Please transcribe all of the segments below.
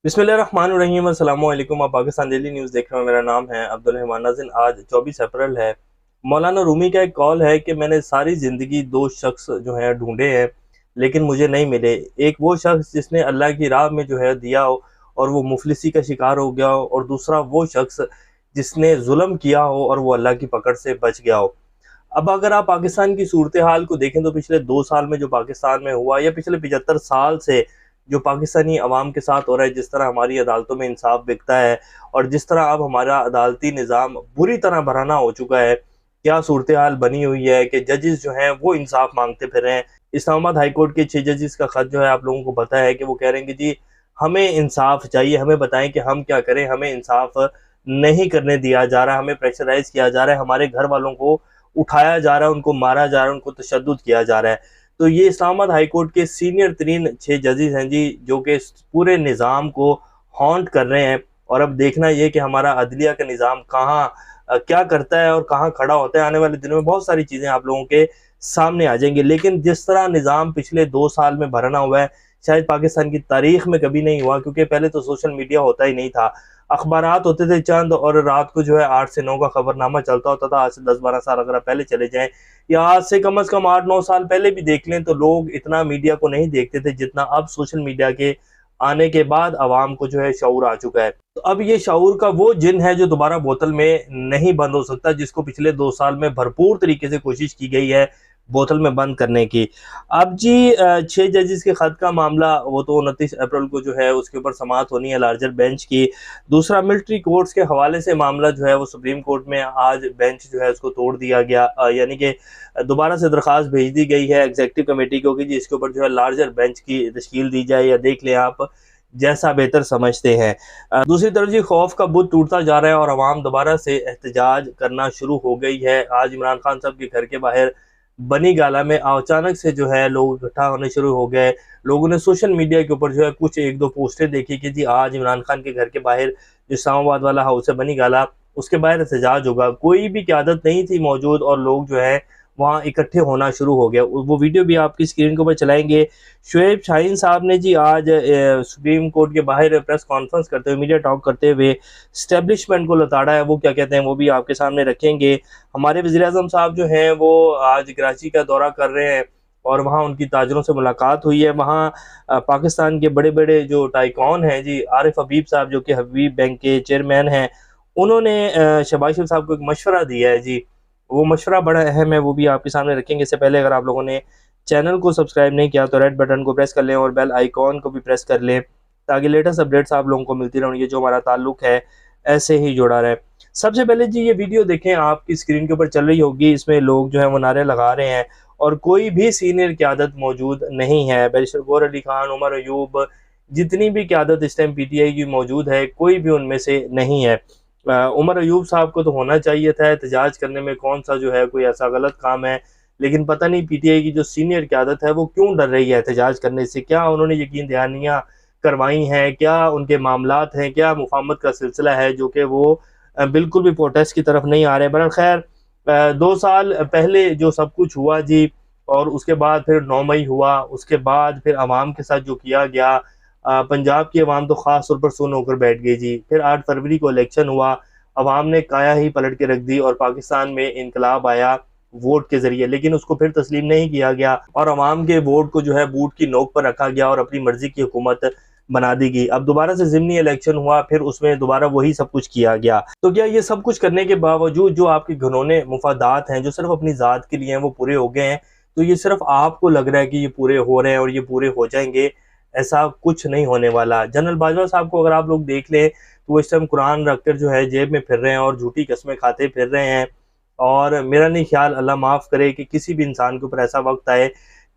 बिस्मिल्लाहिर्रहमानिर्रहीम अस्सलाम वालेकुम। आप पाकिस्तान डेली न्यूज़ देख रहे हो। मेरा नाम है अब्दुल रहमान नाज़िर। आज 24 अप्रैल है। मौलाना रूमी का एक कॉल है कि मैंने सारी ज़िंदगी दो शख्स जो हैं ढूंढे हैं लेकिन मुझे नहीं मिले। एक वो शख्स जिसने अल्लाह की राह में जो है दिया हो और वो मुफलिसी का शिकार हो गया हो, और दूसरा वो शख्स जिसने जुल्म किया हो और वो अल्लाह की पकड़ से बच गया हो। अब अगर आप पाकिस्तान की सूरत हाल को देखें तो पिछले 2 साल में जो पाकिस्तान में हुआ, या पिछले 75 साल से जो पाकिस्तानी अवाम के साथ हो रहा है, जिस तरह हमारी अदालतों में इंसाफ बिकता है और जिस तरह अब हमारा अदालती निज़ाम बुरी तरह बरहना हो चुका है, क्या सूरत हाल बनी हुई है कि जजेस जो हैं वो इंसाफ मांगते फिर रहे हैं। इस्लामाबाद हाई कोर्ट के 6 जजेस का खत जो है आप लोगों को पता है कि वो कह रहे हैं कि जी हमें इंसाफ चाहिए, हमें बताएं कि हम क्या करें, हमें इंसाफ नहीं करने दिया जा रहा है, हमें प्रेशराइज किया जा रहा है, हमारे घर वालों को उठाया जा रहा है, उनको मारा जा रहा है, उनको तशद्दुद किया जा रहा है। तो ये इस्लामाबाद हाई कोर्ट के सीनियर तरीन 6 जजेस हैं जी, जो कि पूरे निज़ाम को हॉन्ट कर रहे हैं। और अब देखना ये कि हमारा अदलिया का निज़ाम कहाँ क्या करता है और कहाँ खड़ा होता है। आने वाले दिनों में बहुत सारी चीज़ें आप लोगों के सामने आ जाएंगी, लेकिन जिस तरह निज़ाम पिछले 2 साल में भरना हुआ है, शायद पाकिस्तान की तारीख में कभी नहीं हुआ। क्योंकि पहले तो सोशल मीडिया होता ही नहीं था, अखबारात होते थे चंद, और रात को जो है 8 से 9 का खबरनामा चलता होता था। आज से 10-12 साल अगर आप पहले चले जाएं, या आज से कम से कम 8-9 साल पहले भी देख लें, तो लोग इतना मीडिया को नहीं देखते थे जितना अब सोशल मीडिया के आने के बाद आवाम को जो है शऊर आ चुका है। तो अब ये शऊर का वो जिन है जो दोबारा बोतल में नहीं बंद हो सकता, जिसको पिछले 2 साल में भरपूर तरीके से कोशिश की गई है बोतल में बंद करने की। अब जी 6 जजेस के खत का मामला, वो तो 29 अप्रैल को जो है उसके ऊपर समाअत होनी है लार्जर बेंच की। दूसरा, मिलिट्री कोर्ट्स के हवाले से मामला जो है वो सुप्रीम कोर्ट में आज बेंच जो है उसको तोड़ दिया गया, यानी कि दोबारा से दरख्वास्त भेज दी गई है एग्जीक्यूटिव कमेटी को कि जी इसके ऊपर जो है लार्जर बेंच की तश्कील दी जाए, या देख लें आप जैसा बेहतर समझते हैं। दूसरी तरफ जी खौफ का बुत टूटता जा रहा है और अवाम दोबारा से एहतजाज करना शुरू हो गई है। आज इमरान खान साहब के घर के बाहर बनी गाला में अचानक से जो है लोग इकट्ठा होने शुरू हो गए। लोगों ने सोशल मीडिया के ऊपर जो है कुछ एक दो पोस्टें देखी कि जी आज इमरान खान के घर के बाहर जो इस्लामाबाद वाला हाउस है बनी गाला, उसके बाहर एहतजाज होगा। कोई भी क़यादत नहीं थी मौजूद और लोग जो है वहाँ इकट्ठे होना शुरू हो गया। वो वीडियो भी आपकी स्क्रीन के ऊपर चलाएंगे। शुएब शाहीन साहब ने जी आज सुप्रीम कोर्ट के बाहर प्रेस कॉन्फ्रेंस करते हुए, मीडिया टॉक करते हुए स्टैब्लिशमेंट को लताड़ा है। वो क्या कहते हैं वो भी आपके सामने रखेंगे। हमारे वज़ीर-ए-आज़म साहब जो हैं वो आज कराची का दौरा कर रहे हैं और वहाँ उनकी ताजरों से मुलाकात हुई है। वहाँ पाकिस्तान के बड़े बड़े जो टाइकॉन हैं जी, आरिफ हबीब साहब जो कि हबीब बैंक के चेयरमैन हैं, उन्होंने शहबाज शरीफ साहब को एक मशवरा दिया है जी। वो मशवरा बड़ा अहम है, वो भी आपके सामने रखेंगे। इससे पहले अगर आप लोगों ने चैनल को सब्सक्राइब नहीं किया तो रेड बटन को प्रेस कर लें और बेल आइकॉन को भी प्रेस कर लें, ताकि लेटेस्ट अपडेट्स आप लोगों को मिलती रहें। ये जो हमारा ताल्लुक है ऐसे ही जुड़ा रहे। सबसे पहले जी ये वीडियो देखें, आपकी स्क्रीन के ऊपर चल रही होगी। इसमें लोग जो है वो नारे लगा रहे हैं और कोई भी सीनियर क़यादत मौजूद नहीं है। बैरिस्टर गौहर अली खान, उमर अयूब, जितनी भी क़यादत इस टाइम पीटीआई की मौजूद है, कोई भी उनमें से नहीं है। उमर अयूब साहब को तो होना चाहिए था, एहतजाज करने में कौन सा जो है कोई ऐसा गलत काम है, लेकिन पता नहीं पीटीआई की जो सीनियर क़यादत है वो क्यों डर रही है एहतजाज करने से। क्या उन्होंने यकीन दहानियाँ करवाई हैं, क्या उनके मामलात हैं, क्या मुफाहमत का सिलसिला है जो कि वो बिल्कुल भी प्रोटेस्ट की तरफ नहीं आ रहे। बहरहाल खैर 2 साल पहले जो सब कुछ हुआ जी, और उसके बाद फिर 9 मई हुआ, उसके बाद फिर अवाम के साथ जो किया गया, पंजाब की अवाम तो ख़ास तौर पर सुन होकर बैठ गई जी। फिर 8 फरवरी को इलेक्शन हुआ, अवाम ने काया ही पलट के रख दी और पाकिस्तान में इनकलाब आया वोट के ज़रिए, लेकिन उसको फिर तस्लीम नहीं किया गया और अवाम के वोट को जो है बूट की नोक पर रखा गया और अपनी मर्जी की हुकूमत बना दी गई। अब दोबारा से ज़िमनी इलेक्शन हुआ, फिर उसमें दोबारा वही सब कुछ किया गया। तो क्या ये सब कुछ करने के बावजूद जो आपके घनौने मुफादात हैं, जो सिर्फ अपनी ज़ात के लिए हैं, वो पूरे हो गए हैं? तो ये सिर्फ आपको लग रहा है कि ये पूरे हो रहे हैं और ये पूरे हो जाएंगे, ऐसा कुछ नहीं होने वाला। जनरल बाजवा साहब को अगर आप लोग देख लें तो वो इस टाइम कुरान रखकर जो है जेब में फिर रहे हैं और झूठी कस्में खाते फिर रहे हैं। और मेरा नहीं ख्याल, अल्लाह माफ़ करे, कि किसी भी इंसान के ऊपर ऐसा वक्त आए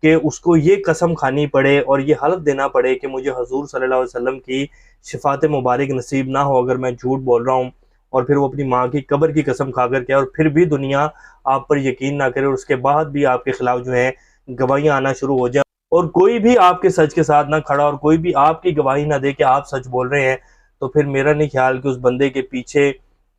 कि उसको ये कसम खानी पड़े और ये हलफ देना पड़े कि मुझे हजूर सल्लल्लाहु अलैहि वसल्लम की शिफात मुबारक नसीब ना हो अगर मैं झूठ बोल रहा हूँ, और फिर वो अपनी माँ की कब्र की कसम खाकर के, और फिर भी दुनिया आप पर यकीन ना करे और उसके बाद भी आपके खिलाफ जो है गवाहियाँ आना शुरू हो जाए, और कोई भी आपके सच के साथ ना खड़ा और कोई भी आपकी गवाही ना दे कि आप सच बोल रहे हैं, तो फिर मेरा नहीं ख्याल कि उस बंदे के पीछे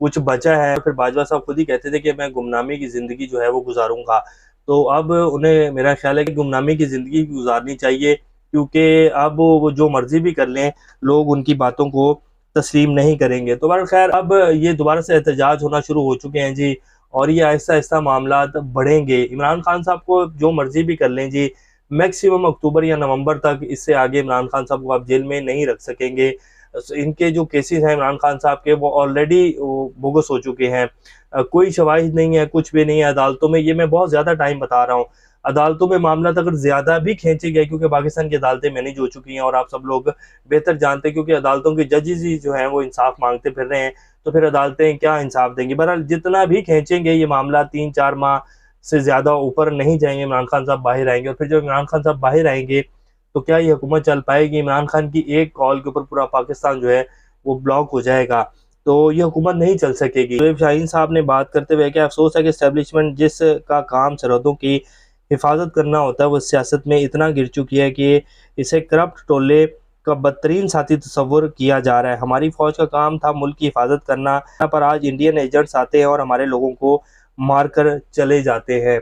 कुछ बचा है। फिर बाजवा साहब खुद ही कहते थे कि मैं गुमनामी की ज़िंदगी जो है वो गुजारूंगा। तो अब उन्हें मेरा ख्याल है कि गुमनामी की ज़िंदगी गुजारनी चाहिए, क्योंकि अब वो जो मर्जी भी कर लें, लोग उनकी बातों को तस्लीम नहीं करेंगे। तो बहर खैर, अब ये दोबारा से एहतजाज होना शुरू हो चुके हैं जी, और ये आहिस्ता आहिस्ता मामला बढ़ेंगे। इमरान खान साहब को जो मर्जी भी कर लें जी, मैक्सिमम अक्टूबर या नवंबर तक, इससे आगे इमरान खान साहब को आप जेल में नहीं रख सकेंगे। इनके जो केसेस हैं इमरान खान साहब के, वो ऑलरेडी बोगस हो चुके हैं। कोई शवाहिद नहीं है, कुछ भी नहीं है अदालतों में। ये मैं बहुत ज़्यादा टाइम बता रहा हूँ, अदालतों में मामला अगर ज़्यादा भी खींचे गए, क्योंकि पाकिस्तान की अदालतें मैनेज हो चुकी हैं और आप सब लोग बेहतर जानते हैं, क्योंकि अदालतों के जजेस ही जो हैं वो इंसाफ मांगते फिर रहे हैं, तो फिर अदालतें क्या इंसाफ देंगी। बहरहाल जितना भी खींचेंगे ये मामला, 3-4 माह से ज़्यादा ऊपर नहीं जाएंगे, इमरान खान साहब बाहर आएंगे। और फिर जब इमरान खान साहब बाहर आएंगे तो क्या ये हुकूमत चल पाएगी? इमरान खान की एक कॉल के ऊपर पूरा पाकिस्तान जो है वो ब्लॉक हो जाएगा, तो ये हुकूमत नहीं चल सकेगी। शोएब शाहीन साहब ने बात करते हुए क्या अफसोस है कि एस्टेब्लिशमेंट जिसका काम सरहदों की हिफाजत करना होता है, वो सियासत में इतना गिर चुकी है कि इसे करप्ट टोले का बदतरीन साथी तस्वुर किया जा रहा है। हमारी फौज का काम था मुल्क की हिफाजत करना, पर आज इंडियन एजेंट्स आते हैं और हमारे लोगों को मार कर चले जाते हैं।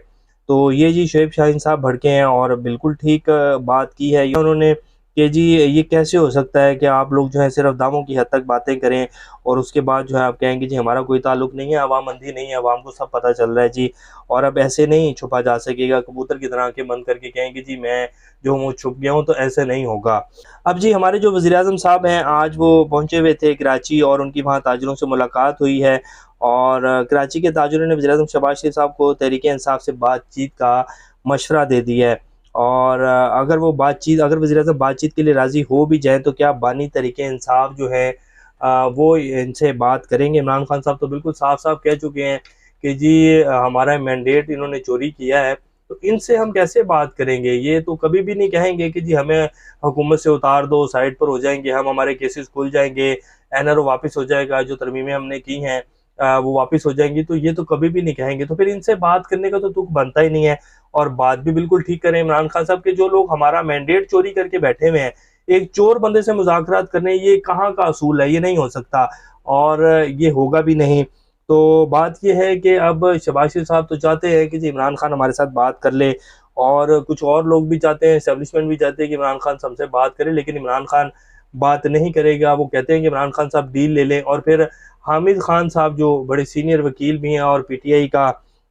तो ये जी शोएब शाहीन साहब भड़के हैं और बिल्कुल ठीक बात की है उन्होंने कि जी ये कैसे हो सकता है कि आप लोग जो है सिर्फ दामों की हद तक बातें करें और उसके बाद जो है आप कहेंगे जी हमारा कोई ताल्लुक नहीं है, अवाम अंधी नहीं है, अवाम को सब पता चल रहा है जी, और अब ऐसे नहीं छुपा जा सकेगा। कबूतर की तरह आंखें बंद करके कहेंगे जी मैं जो हूँ छुप गया हूँ, तो ऐसे नहीं होगा। अब जी हमारे जो वज़ीर-ए-आज़म साहब हैं, आज वो पहुँचे हुए थे कराची और उनकी वहाँ ताजिरों से मुलाकात हुई है, और कराची के ताजिरों ने वज़ीर-ए-आज़म शहबाज शरीफ साहब को तहरीक इंसाफ से बातचीत का मशवरा दे दिया है। और अगर वज़ीर-ए-आज़म बातचीत के लिए राज़ी हो भी जाएँ, तो क्या बानी तहरीक इंसाफ जो है वो इनसे बात करेंगे? इमरान खान साहब तो बिल्कुल साफ-साफ कह चुके हैं कि जी हमारा मैंडेट इन्होंने चोरी किया है, तो इनसे हम कैसे बात करेंगे? ये तो कभी भी नहीं कहेंगे कि जी हमें हुकूमत से उतार दो, साइड पर हो जाएँगे हम, हमारे केसेस खुल जाएँगे, एनआरओ वापस हो जाएगा, जो तरमीमें हमने की हैं वो वापस हो जाएँगी, तो ये तो कभी भी नहीं कहेंगे। तो फिर इनसे बात करने का तो तुक बनता ही नहीं है। और बात भी बिल्कुल ठीक करें इमरान खान साहब के, जो लोग हमारा मैंडेट चोरी करके बैठे हुए हैं, एक चोर बंदे से मुज़ाकरात करने, ये कहाँ का असूल है? ये नहीं हो सकता और ये होगा भी नहीं। तो बात ये है कि अब शहबाज शरीफ साहब तो चाहते हैं कि जी इमरान खान हमारे साथ बात कर ले, और कुछ और लोग भी चाहते हैं, एस्टेब्लिशमेंट भी चाहते हैं कि इमरान खान हमसे बात करे, लेकिन इमरान खान बात नहीं करेगा। वो कहते हैं कि इमरान खान साहब डील ले लें। और फिर हामिद खान साहब जो बड़े सीनियर वकील भी हैं और पीटीआई का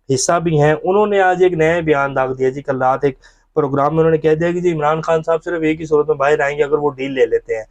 हिस्सा भी हैं, उन्होंने आज एक नया बयान दाग दिया जी। कल रात एक प्रोग्राम में उन्होंने कह दिया कि जी इमरान खान साहब सिर्फ एक ही सूरत में बाहर आएंगे, अगर वो डील ले लेते हैं।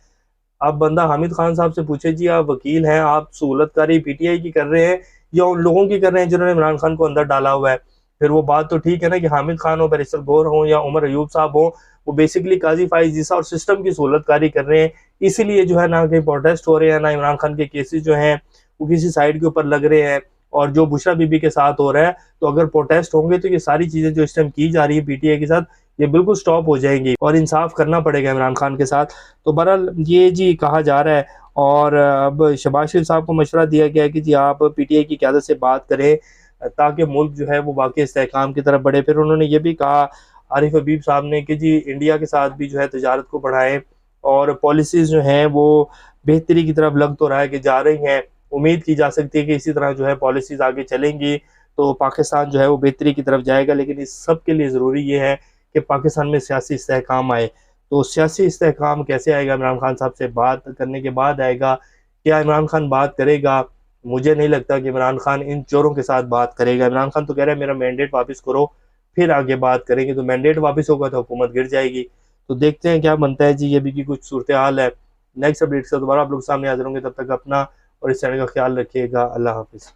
अब बंदा हामिद खान साहब से पूछे जी आप वकील हैं, आप सहूलतकारी पीटीआई की कर रहे हैं या उन लोगों की कर रहे हैं जिन्होंने इमरान खान को अंदर डाला हुआ है? फिर वो बात तो ठीक है ना कि हामिद खान हो, बैरिस्टर गौर हो या उमर अयूब साहब हो, वो बेसिकली काजी फाइज जीसा और सिस्टम की सहूलतकारी कर रहे हैं। इसीलिए जो है ना कहीं प्रोटेस्ट हो रहे हैं, ना इमरान खान के केसेस जो हैं वो किसी साइड के ऊपर लग रहे हैं, और जो बुशरा बीबी के साथ हो रहा है, तो अगर प्रोटेस्ट होंगे तो ये सारी चीज़ें जो इस टाइम की जा रही है पीटीआई के साथ, ये बिल्कुल स्टॉप हो जाएंगी और इंसाफ करना पड़ेगा इमरान खान के साथ। तो बहरहाल ये जी कहा जा रहा है, और अब शहबाज शरीफ साहब को मशवरा दिया गया है कि जी आप पीटीआई की क़यादत से बात करें ताकि मुल्क जो है वो वाकई इस्तेहकाम की तरफ बढ़े। फिर उन्होंने ये भी कहा आरिफ हबीब साहब ने कि जी इंडिया के साथ भी जो है तजारत को बढ़ाएं, और पॉलिसीज़ जो हैं वो बेहतरी की तरफ लग तो रहा है कि जा रही हैं। उम्मीद की जा सकती है कि इसी तरह जो है पॉलिसीज़ आगे चलेंगी तो पाकिस्तान जो है वो बेहतरी की तरफ जाएगा। लेकिन इस सब के लिए ज़रूरी ये है कि पाकिस्तान में सियासी इस्तेहकाम आए। तो सियासी इस्तेहकाम कैसे आएगा? इमरान खान साहब से बात करने के बाद आएगा। क्या इमरान खान बात करेगा? मुझे नहीं लगता कि इमरान खान इन चोरों के साथ बात करेगा। इमरान खान तो कह रहा है मेरा मैंडेट वापस करो, फिर आगे बात करेंगे। तो मैंडेट वापस होगा तो हुकूमत गिर जाएगी। तो देखते हैं क्या बनता है जी, ये भी की कुछ सूरत हाल है। नेक्स्ट अपडेट से दोबारा आप लोग सामने हाजिर होंगे, तब तक अपना और इस चैनल का ख्याल रखिएगा। अल्लाह हाफिज़।